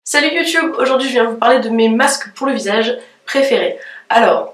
Salut YouTube, aujourd'hui je viens vous parler de mes masques pour le visage préférés. Alors,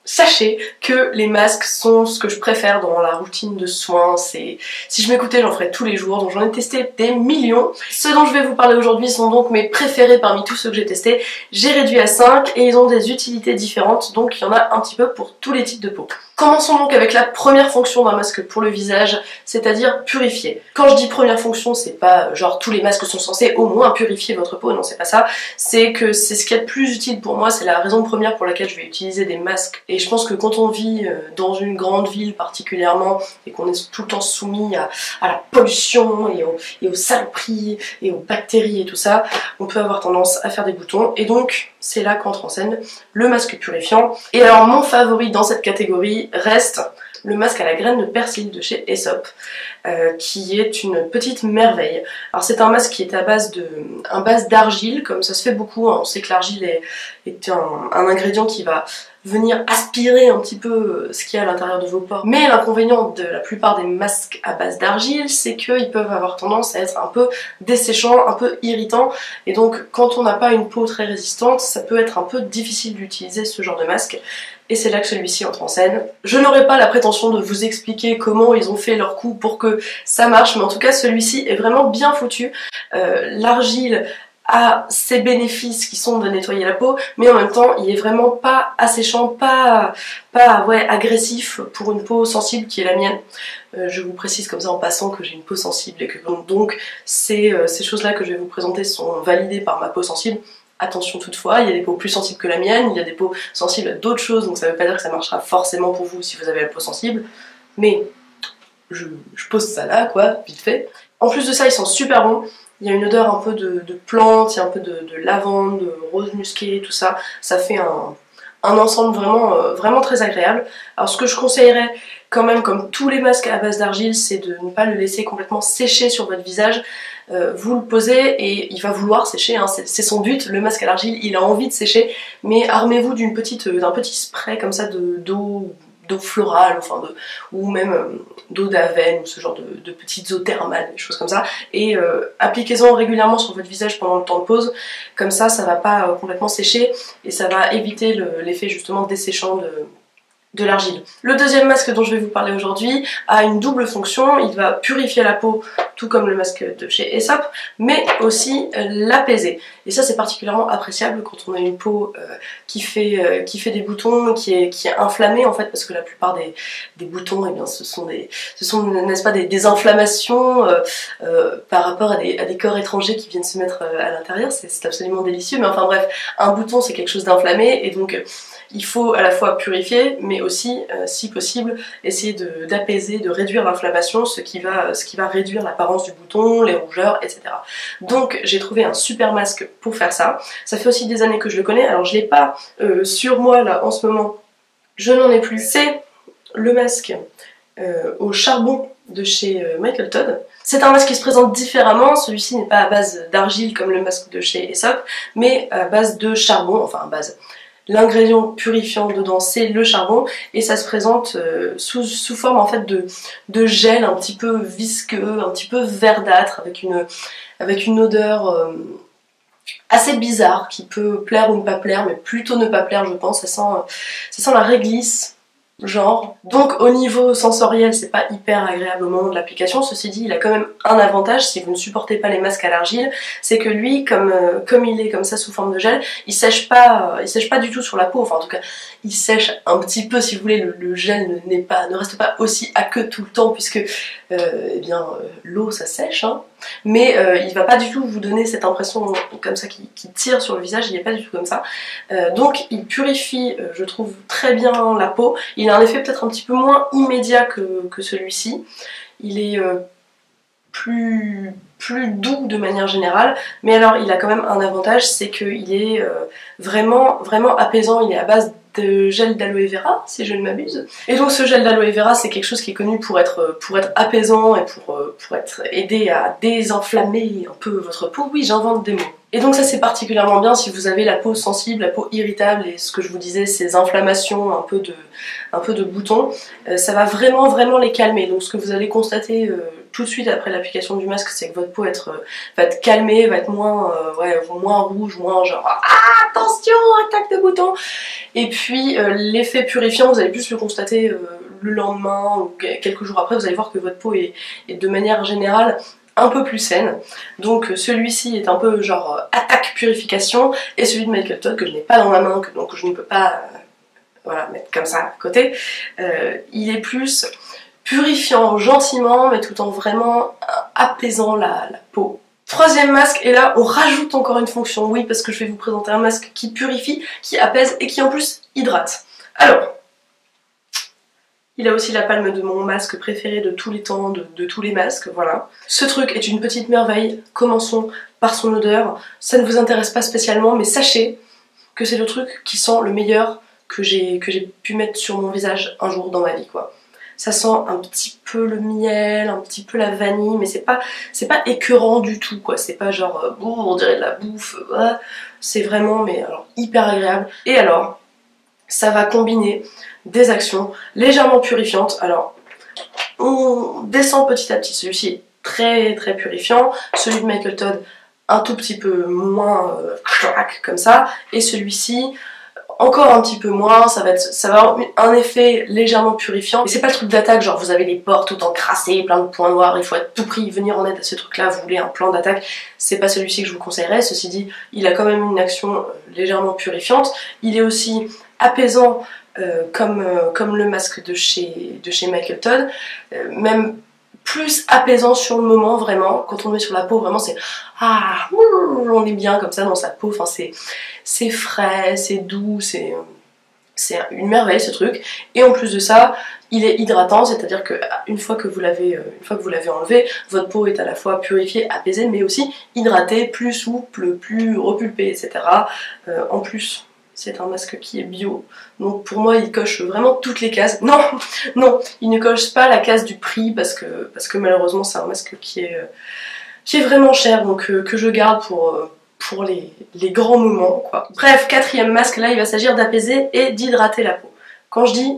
sachez que les masques sont ce que je préfère dans la routine de soins. Si je m'écoutais, j'en ferais tous les jours, donc j'en ai testé des millions. Ceux dont je vais vous parler aujourd'hui sont donc mes préférés parmi tous ceux que j'ai testés. J'ai réduit à 5 et ils ont des utilités différentes, donc il y en a un petit peu pour tous les types de peau. Commençons donc avec la première fonction d'un masque pour le visage, c'est-à-dire purifier. Quand je dis première fonction, c'est pas genre tous les masques sont censés au moins purifier votre peau, non c'est pas ça. C'est que c'est ce qu'il y a de plus utile pour moi, c'est la raison première pour laquelle je vais utiliser des masques. Et je pense que quand on vit dans une grande ville particulièrement, et qu'on est tout le temps soumis à la pollution et aux saloperies et aux bactéries et tout ça, on peut avoir tendance à faire des boutons. Et donc c'est là qu'entre en scène le masque purifiant. Et alors mon favori dans cette catégorie reste le masque à la graine de persil de chez Aesop, qui est une petite merveille. Alors c'est un masque qui est à base d'argile, comme ça se fait beaucoup, hein. On sait que l'argile est un ingrédient qui va venir aspirer un petit peu ce qu'il y a à l'intérieur de vos pores. Mais l'inconvénient de la plupart des masques à base d'argile, c'est qu'ils peuvent avoir tendance à être un peu desséchants, un peu irritants, et donc quand on n'a pas une peau très résistante, ça peut être un peu difficile d'utiliser ce genre de masque. Et c'est là que celui-ci entre en scène. Je n'aurai pas la prétention de vous expliquer comment ils ont fait leur coup pour que ça marche, mais en tout cas celui-ci est vraiment bien foutu. L'argile a ses bénéfices qui sont de nettoyer la peau, mais en même temps il est vraiment pas asséchant, pas agressif pour une peau sensible qui est la mienne. Je vous précise comme ça en passant que j'ai une peau sensible et que donc ces choses-là que je vais vous présenter sont validées par ma peau sensible. Attention toutefois, il y a des peaux plus sensibles que la mienne, il y a des peaux sensibles à d'autres choses, donc ça veut pas dire que ça marchera forcément pour vous si vous avez la peau sensible, mais je pose ça là, quoi, vite fait. En plus de ça, ils sont super bons, il y a une odeur un peu de plantes, il y a un peu de lavande, de rose musquée, tout ça, ça fait un ensemble vraiment très agréable. Alors ce que je conseillerais quand même, comme tous les masques à base d'argile, c'est de ne pas le laisser complètement sécher sur votre visage. Vous le posez et il va vouloir sécher, hein, c'est son but, le masque à l'argile il a envie de sécher, mais armez-vous d'un petit spray comme ça d'eau florale, enfin ou même d'eau d'Aven ou ce genre de petites eaux thermales, des choses comme ça, et appliquez-en régulièrement sur votre visage pendant le temps de pause, comme ça va pas complètement sécher et ça va éviter l'effet justement desséchant de l'argile. Le deuxième masque dont je vais vous parler aujourd'hui a une double fonction, il va purifier la peau tout comme le masque de chez Aesop, mais aussi l'apaiser. Et ça c'est particulièrement appréciable quand on a une peau qui fait des boutons, qui est inflammée en fait, parce que la plupart des boutons, eh bien, ce sont n'est-ce pas, des inflammations par rapport à des corps étrangers qui viennent se mettre à l'intérieur, c'est absolument délicieux, mais enfin bref, un bouton c'est quelque chose d'inflammé, et donc il faut à la fois purifier, mais aussi, si possible, essayer d'apaiser, de réduire l'inflammation, ce qui va réduire l'apparence du bouton, les rougeurs, etc. Donc j'ai trouvé un super masque pour faire ça. Ça fait aussi des années que je le connais, alors je l'ai pas sur moi là en ce moment, je n'en ai plus. C'est le masque au charbon de chez Michael Todd. C'est un masque qui se présente différemment, celui-ci n'est pas à base d'argile comme le masque de chez Aesop, mais à base de charbon, enfin à base... L'ingrédient purifiant dedans c'est le charbon, et ça se présente sous forme en fait de gel un petit peu visqueux, un petit peu verdâtre, avec une odeur assez bizarre qui peut plaire ou ne pas plaire, mais plutôt ne pas plaire je pense. Ça sent la réglisse, genre. Donc au niveau sensoriel c'est pas hyper agréable au moment de l'application, ceci dit il a quand même un avantage si vous ne supportez pas les masques à l'argile, c'est que lui comme il est comme ça sous forme de gel, il sèche pas du tout sur la peau, enfin en tout cas il sèche un petit peu si vous voulez, le gel ne reste pas aussi aqueux tout le temps puisque eh bien l'eau ça sèche, hein, mais il va pas du tout vous donner cette impression comme ça qui tire sur le visage, il est pas du tout comme ça. Donc il purifie je trouve très bien la peau, il a un effet peut-être un petit peu moins immédiat que celui-ci, il est plus doux de manière générale, mais alors il a quand même un avantage, c'est qu'il est vraiment apaisant, il est à base de gel d'aloe vera si je ne m'abuse, et donc ce gel d'aloe vera c'est quelque chose qui est connu pour être apaisant et pour aider à désenflammer un peu votre peau. Oui, j'invente des mots. Et donc ça c'est particulièrement bien si vous avez la peau sensible, la peau irritable, et ce que je vous disais, ces inflammations, un peu de boutons, ça va vraiment les calmer. Donc ce que vous allez constater tout de suite après l'application du masque, c'est que votre peau va être calmée, va être moins, moins rouge, moins genre ah, attention, attaque de bouton. Et puis l'effet purifiant, vous allez plus le constater le lendemain ou quelques jours après, vous allez voir que votre peau est de manière générale un peu plus saine. Donc celui-ci est un peu genre attaque purification, et celui de Michael Todd que je n'ai pas dans ma main, donc je ne peux pas voilà, mettre comme ça à côté, il est plus purifiant gentiment mais tout en vraiment apaisant la peau. Troisième masque, et là on rajoute encore une fonction, oui, parce que je vais vous présenter un masque qui purifie, qui apaise et qui en plus hydrate. Alors, il a aussi la palme de mon masque préféré de tous les temps, de tous les masques, voilà. Ce truc est une petite merveille, commençons par son odeur. Ça ne vous intéresse pas spécialement, mais sachez que c'est le truc qui sent le meilleur que j'ai pu mettre sur mon visage un jour dans ma vie, quoi. Ça sent un petit peu le miel, un petit peu la vanille, mais c'est pas écœurant du tout, quoi. C'est pas genre, on dirait de la bouffe, c'est vraiment, mais alors, hyper agréable. Et alors, ça va combiner des actions légèrement purifiantes. Alors, on descend petit à petit. Celui-ci est très très purifiant. Celui de Michael Todd, un tout petit peu moins comme ça. Et celui-ci, encore un petit peu moins. Ça va avoir un effet légèrement purifiant. Mais c'est pas le truc d'attaque, genre vous avez les pores tout encrassés, plein de points noirs, il faut à tout prix venir en aide à ce truc-là, vous voulez un plan d'attaque. C'est pas celui-ci que je vous conseillerais. Ceci dit, il a quand même une action légèrement purifiante. Il est aussi apaisant, comme le masque de chez Michael Todd, même plus apaisant sur le moment, vraiment. Quand on le met sur la peau, vraiment c'est ah, on est bien comme ça dans sa peau, enfin c'est frais, c'est doux, c'est une merveille ce truc. Et en plus de ça, il est hydratant, c'est-à-dire que une fois que vous l'avez enlevé, votre peau est à la fois purifiée, apaisée, mais aussi hydratée, plus souple, plus repulpée, etc. En plus, c'est un masque qui est bio, donc pour moi il coche vraiment toutes les cases. Non, non, il ne coche pas la case du prix parce que malheureusement c'est un masque qui est vraiment cher, donc que je garde pour les grands moments, quoi. Bref, quatrième masque, là il va s'agir d'apaiser et d'hydrater la peau. Quand je dis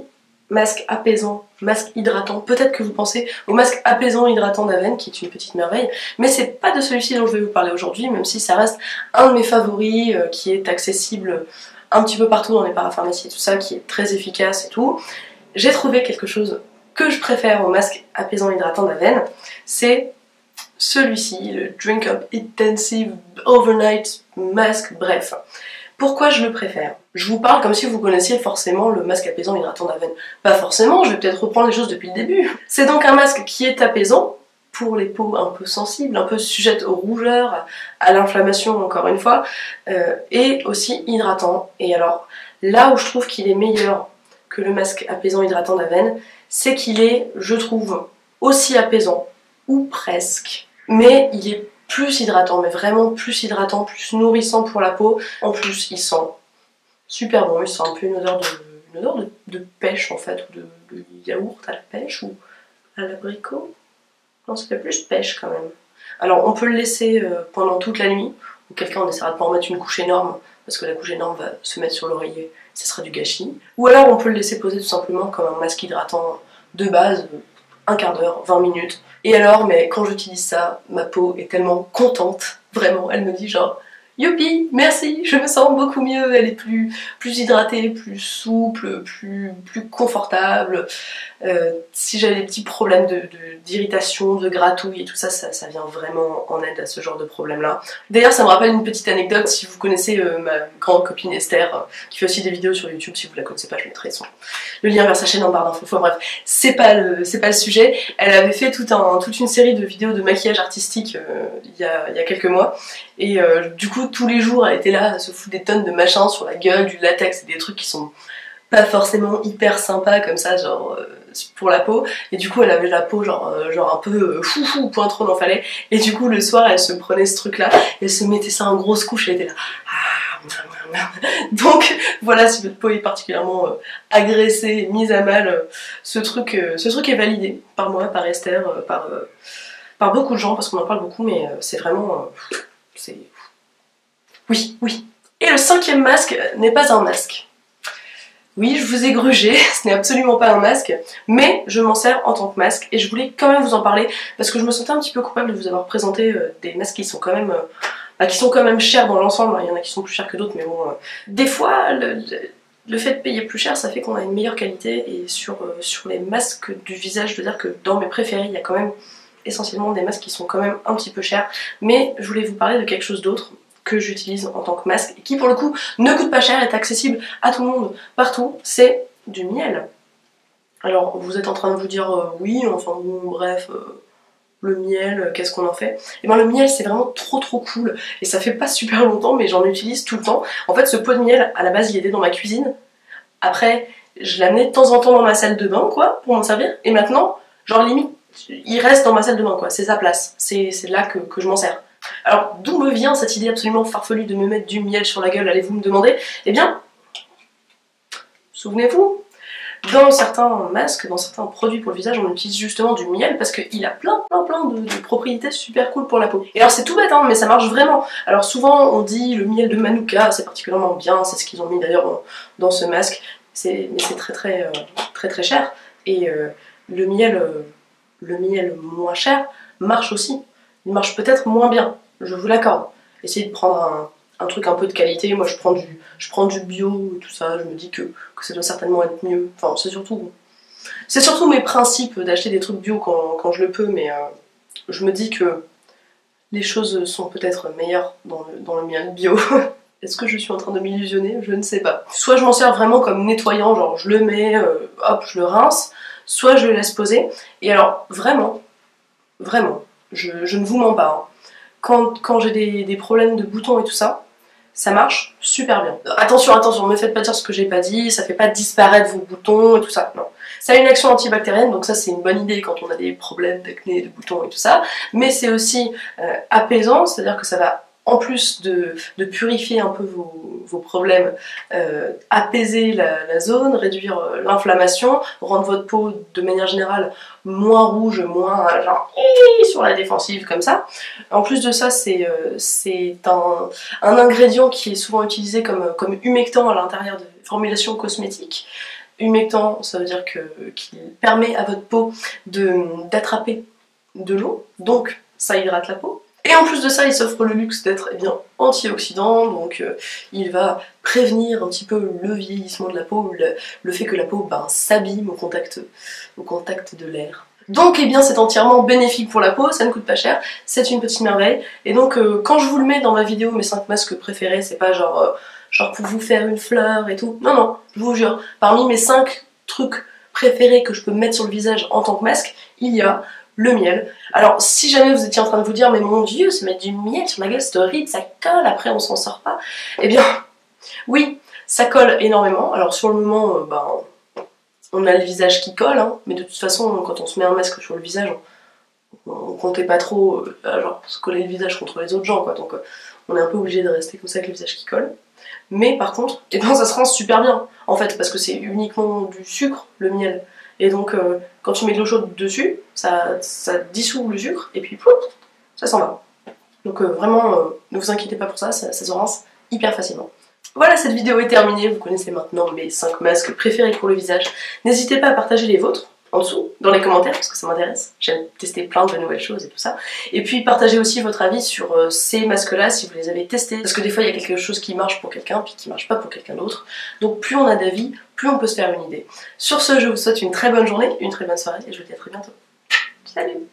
masque apaisant, masque hydratant, peut-être que vous pensez au masque apaisant hydratant d'Aven, qui est une petite merveille, mais c'est pas de celui-ci dont je vais vous parler aujourd'hui, même si ça reste un de mes favoris, qui est accessible un petit peu partout dans les parapharmacies et tout ça, qui est très efficace et tout. J'ai trouvé quelque chose que je préfère au masque apaisant hydratant d'Aven, c'est celui-ci, le Drink Up Intensive Overnight Mask, bref. Pourquoi je le préfère? Je vous parle comme si vous connaissiez forcément le masque apaisant hydratant d'Aven. Pas forcément, je vais peut-être reprendre les choses depuis le début. C'est donc un masque qui est apaisant pour les peaux un peu sensibles, un peu sujettes aux rougeurs, à l'inflammation encore une fois, et aussi hydratant. Et alors, là où je trouve qu'il est meilleur que le masque apaisant hydratant d'Aven, c'est qu'il est, je trouve, aussi apaisant, ou presque, mais il est plus hydratant, mais vraiment plus hydratant, plus nourrissant pour la peau. En plus, il sent super bon, il sent un peu une odeur de pêche en fait, ou de yaourt à la pêche, ou à l'abricot. Non, ça fait plus pêche quand même. Alors on peut le laisser pendant toute la nuit, ou quelqu'un on essaiera de pas en mettre une couche énorme, parce que la couche énorme va se mettre sur l'oreiller, ça sera du gâchis. Ou alors on peut le laisser poser tout simplement comme un masque hydratant de base, un quart d'heure, 20 minutes. Et alors, mais quand j'utilise ça, ma peau est tellement contente, vraiment, elle me dit genre youpi, merci, je me sens beaucoup mieux, elle est plus hydratée, plus souple, plus confortable. Si j'avais des petits problèmes d'irritation, de gratouille et tout ça, ça vient vraiment en aide à ce genre de problème-là. D'ailleurs, ça me rappelle une petite anecdote, si vous connaissez ma grande copine Esther, qui fait aussi des vidéos sur YouTube, si vous la connaissez pas, je mettrai le lien vers sa chaîne en barre d'infos. Enfin bref, c'est pas le sujet. Elle avait fait toute une série de vidéos de maquillage artistique il y a quelques mois, et du coup, tous les jours, elle était là à se foutre des tonnes de machins sur la gueule, du latex, et des trucs qui sont pas forcément hyper sympas comme ça, genre pour la peau. Et du coup, elle avait la peau genre un peu foufou, point trop n'en fallait. Et du coup, le soir, elle se prenait ce truc-là, elle se mettait ça en grosse couche, elle était là. Donc voilà, si votre peau est particulièrement agressée, mise à mal, ce truc est validé par moi, par Esther, par beaucoup de gens, parce qu'on en parle beaucoup, mais c'est vraiment... Oui. Et le cinquième masque n'est pas un masque. Oui, je vous ai grugé, ce n'est absolument pas un masque, mais je m'en sers en tant que masque et je voulais quand même vous en parler parce que je me sentais un petit peu coupable de vous avoir présenté des masques qui sont quand même chers dans l'ensemble. Il y en a qui sont plus chers que d'autres, mais bon, des fois le fait de payer plus cher, ça fait qu'on a une meilleure qualité. Et sur les masques du visage, je veux dire que dans mes préférés, il y a quand même essentiellement des masques qui sont quand même un petit peu chers, mais je voulais vous parler de quelque chose d'autre que j'utilise en tant que masque et qui pour le coup ne coûte pas cher, est accessible à tout le monde, partout, c'est du miel. Alors vous êtes en train de vous dire oui, enfin bon, bref, le miel, qu'est-ce qu'on en fait? Et bien le miel c'est vraiment trop cool et ça fait pas super longtemps mais j'en utilise tout le temps. En fait ce pot de miel à la base il était dans ma cuisine, après je l'amenais de temps en temps dans ma salle de bain quoi pour m'en servir et maintenant genre limite il reste dans ma salle de bain quoi, c'est sa place, c'est là que je m'en sers. Alors d'où me vient cette idée absolument farfelue de me mettre du miel sur la gueule, allez-vous me demander? Eh bien, souvenez-vous, dans certains masques, dans certains produits pour le visage, on utilise justement du miel parce qu'il a plein de propriétés super cool pour la peau. Et alors c'est tout bête hein, mais ça marche vraiment. Alors souvent on dit le miel de Manuka, c'est particulièrement bien, c'est ce qu'ils ont mis d'ailleurs dans ce masque, mais c'est très cher. Et le miel moins cher marche aussi. Il marche peut-être moins bien, je vous l'accorde. Essayez de prendre un truc un peu de qualité, moi je prends du bio et tout ça, je me dis que ça doit certainement être mieux. Enfin c'est surtout mes principes d'acheter des trucs bio quand je le peux, mais je me dis que les choses sont peut-être meilleures dans le miel bio. Est-ce que je suis en train de m'illusionner? Je ne sais pas. Soit je m'en sers vraiment comme nettoyant, genre je le mets, hop, je le rince, soit je le laisse poser. Et alors vraiment, je ne vous mens pas, hein. Quand j'ai des problèmes de boutons et tout ça, ça marche super bien. Attention, ne me faites pas dire ce que j'ai pas dit, ça fait pas disparaître vos boutons et tout ça, non. Ça a une action antibactérienne, donc ça c'est une bonne idée quand on a des problèmes d'acné, de boutons et tout ça, mais c'est aussi apaisant, c'est-à-dire que ça va, en plus de purifier un peu vos problèmes, apaiser la zone, réduire l'inflammation, rendre votre peau de manière générale moins rouge, moins genre sur la défensive comme ça. En plus de ça, c'est un ingrédient qui est souvent utilisé comme humectant à l'intérieur de formulations cosmétiques. Humectant, ça veut dire qu'il permet à votre peau d'attraper de l'eau, donc ça hydrate la peau. Et en plus de ça, il s'offre le luxe d'être antioxydant, donc il va prévenir un petit peu le vieillissement de la peau, le fait que la peau s'abîme au contact de l'air. Donc c'est entièrement bénéfique pour la peau, ça ne coûte pas cher, c'est une petite merveille. Et donc quand je vous le mets dans ma vidéo, mes 5 masques préférés, c'est pas genre pour vous faire une fleur et tout. Non, je vous jure, parmi mes 5 trucs préférés que je peux mettre sur le visage en tant que masque, il y a le miel. Alors si jamais vous étiez en train de vous dire mais mon dieu, se mettre du miel sur la gueule c'est horrible, ça colle, après on s'en sort pas, eh bien oui, ça colle énormément. Alors sur le moment, on a le visage qui colle, hein, mais de toute façon quand on se met un masque sur le visage, on comptait pas trop se coller le visage contre les autres gens quoi, donc on est un peu obligé de rester comme ça avec le visage qui colle. Mais par contre, ça se rince super bien en fait, parce que c'est uniquement du sucre, le miel. Et donc quand tu mets de l'eau chaude dessus, ça dissout le sucre et puis pouf, ça s'en va. Donc vraiment, ne vous inquiétez pas pour ça, ça se rince hyper facilement. Voilà, cette vidéo est terminée, vous connaissez maintenant mes 5 masques préférés pour le visage. N'hésitez pas à partager les vôtres en dessous, dans les commentaires, parce que ça m'intéresse. J'aime tester plein de nouvelles choses et tout ça. Et puis partagez aussi votre avis sur ces masques-là, si vous les avez testés. Parce que des fois, il y a quelque chose qui marche pour quelqu'un, puis qui marche pas pour quelqu'un d'autre. Donc plus on a d'avis, plus on peut se faire une idée. Sur ce, je vous souhaite une très bonne journée, une très bonne soirée, et je vous dis à très bientôt. Salut!